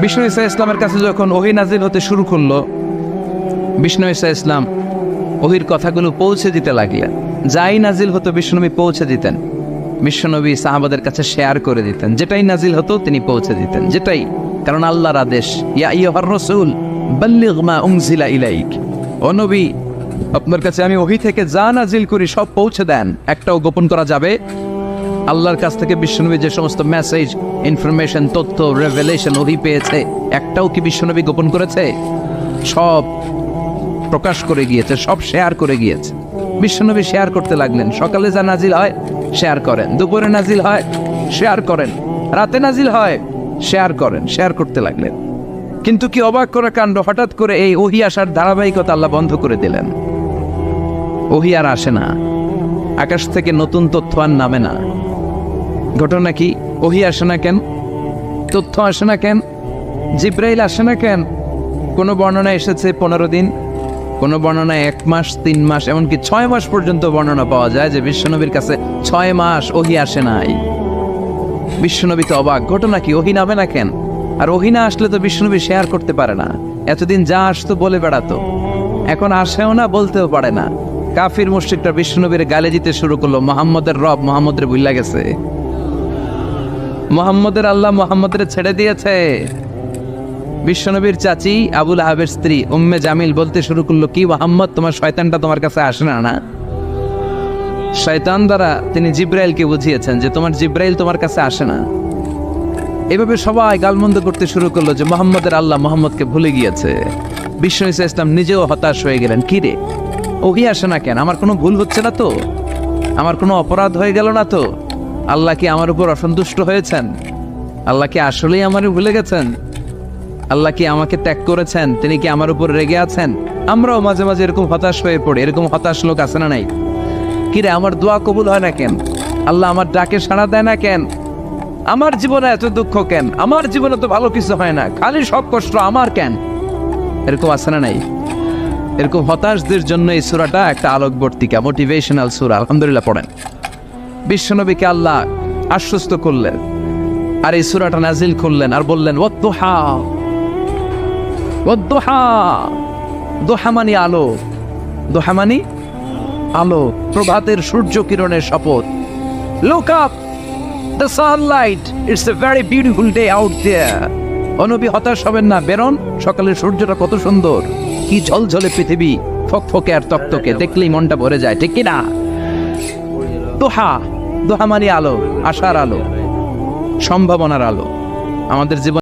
বিষ্ণু ঈসা ইসলামের কাছে যখন ওহী নাজিল হতে শুরু করলো, বিষ্ণু ঈসা ইসলাম ওহির কথাগুলো পৌঁছে দিতে লাগলেন। যাই নাজিল হতো বিষ্ণুনবী পৌঁছে দিতেন। বিশ্বনবী সাহাবাদের কাছে শেয়ার করে দিতেন, যেটাই নাজিল হতো তিনি পৌঁছে দিতেন, যেটাই, কারণ আল্লাহর আদেশ, ইয়া আইয়ুহার রাসূল বাল্লিগ মা উনজিলা ইলাইক, ও নবী আপনার কাছে আমি ওহী থেকে যা নাজিল করি সব পৌঁছে দেন, একটাও গোপন করা যাবে? আল্লাহর কাছ থেকে বিশ্বনবী যে সমস্ত মেসেজ, ইনফরমেশন, তথ্য, রেভেলেশন ওহী পেয়েছে, একটাও কি বিশ্বনবী গোপন করেছে? সব প্রকাশ করে গিয়েছে, সব শেয়ার করে গিয়েছে। বিশ্বনবী শেয়ার করতে লাগলেন। সকালে যা নাজিল হয় শেয়ার করেন, দুপুরে নাজিল হয় শেয়ার করেন, রাতে নাজিল হয় শেয়ার করেন, শেয়ার করতে লাগলেন। কিন্তু কি অবাক করা কাণ্ড, হঠাৎ করে এই ওহী আসার ধারাবাহিকতা আল্লাহ বন্ধ করে দিলেন। ওহী আর আসে না, আকাশ থেকে নতুন তথ্য আর নামে না। ঘটনা কি? ওহী আসে না কেন? তথ্য আসে না কেন? জিব্রাইল আসে না কেন? কোনো বর্ণনা এসেছে 15 দিন, কোনো বর্ণনায় 1 মাস, 3 মাস, এমনকি 6 মাস পর্যন্ত বর্ণনা পাওয়া যায় যে বিশ্বনবীর কাছে 6 মাস ওহী আসে নাই। বিশ্বনবী তো অবাক, ঘটনা কি? ওহী নামে না কেন? আর ওহী না আসলে তো বিশ্বনবী শেয়ার করতে পারে না। এতদিন যা আসতো বলে বেড়াতো, এখন আসেও না, বলতেও পারে না। কাফির মুশরিকরা বিশ্বনবীর গালে দিতে শুরু করলো, মুহাম্মদের রব মুহাম্মদের ভুইলা গেছে, মুহাম্মদের আল্লাহ মুহাম্মদের ছেড়ে দিয়েছে। বিশ্বনবীর চাচি আবুল আহাবের স্ত্রী উম্মে জামিল বলতে শুরু করলো, কি মুহাম্মদ, তোমার শয়তানটা তোমার কাছে আসে না? না, শয়তান দ্বারা তিনি জিব্রাইলকে বুঝিয়েছেন যে তোমার জিব্রাইল তোমার কাছে আসে না। এভাবে সবাই গালমন্দ করতে শুরু করলো যে মুহাম্মদের আল্লাহ মুহাম্মদকে ভুলে গিয়েছে। বিষ্ণু ঈসা ইসলাম নিজেও হতাশ হয়ে গেলেন। কি রে, ওহী আসে না কেন? আমার কোনো ভুল হচ্ছে না তো? আমার কোনো অপরাধ হয়ে গেল না তো? আল্লাহ কি আমার উপর অসন্তুষ্ট হয়েছেন? আল্লাহ কি আসলেই আমারে ভুলে গেছেন? আল্লাহ কি আমাকে ত্যাগ করেছেন? তিনি কি আমার উপর রেগে আছেন? আমরাও মাঝে মাঝে এরকম হতাশ হয়ে পড়ি। এরকম হতাশ লোক আছে না নাই? কিরে, আমার দোয়া কবুল হয় না কেন? আল্লাহ আমার ডাকে সাড়া দেয় না কেন? আমার জীবনে এত দুঃখ কেন? আমার জীবনে তো ভালো কিছু হয় না, খালি সব কষ্ট আমার কেন? এরকম আছে না নাই? এরকম হতাশদের জন্য এই সূরাটা একটা আলোকবর্তিকা, মোটিভেশনাল সূরা। আলহামদুলিল্লাহ পড়েন। বিশ্বনবীকে আল্লাহ আশ্বস্ত করলেন আর এই সূরাটা নাজিল করলেন আর বললেন, ওয়াদ-দুহা, ওয়াদ-দুহা, দুহা মানে আলো, দুহা মানে আলো, প্রভাতের সূর্য কিরণের শপথ। Look up, the sunlight, it's a very beautiful day out there. ও নবী, হতাশ হবেন না, বেরোন, সকালের সূর্যটা কত সুন্দর, কি ঝলঝলে পৃথিবী, ফকফকে আর তকতকে, দেখলেই মনটা ভরে যায়, ঠিক কিনা? দোহা, দোহা মানে আলো, আশার আলো, সম্ভাবনার আলো। আমাদের জীবন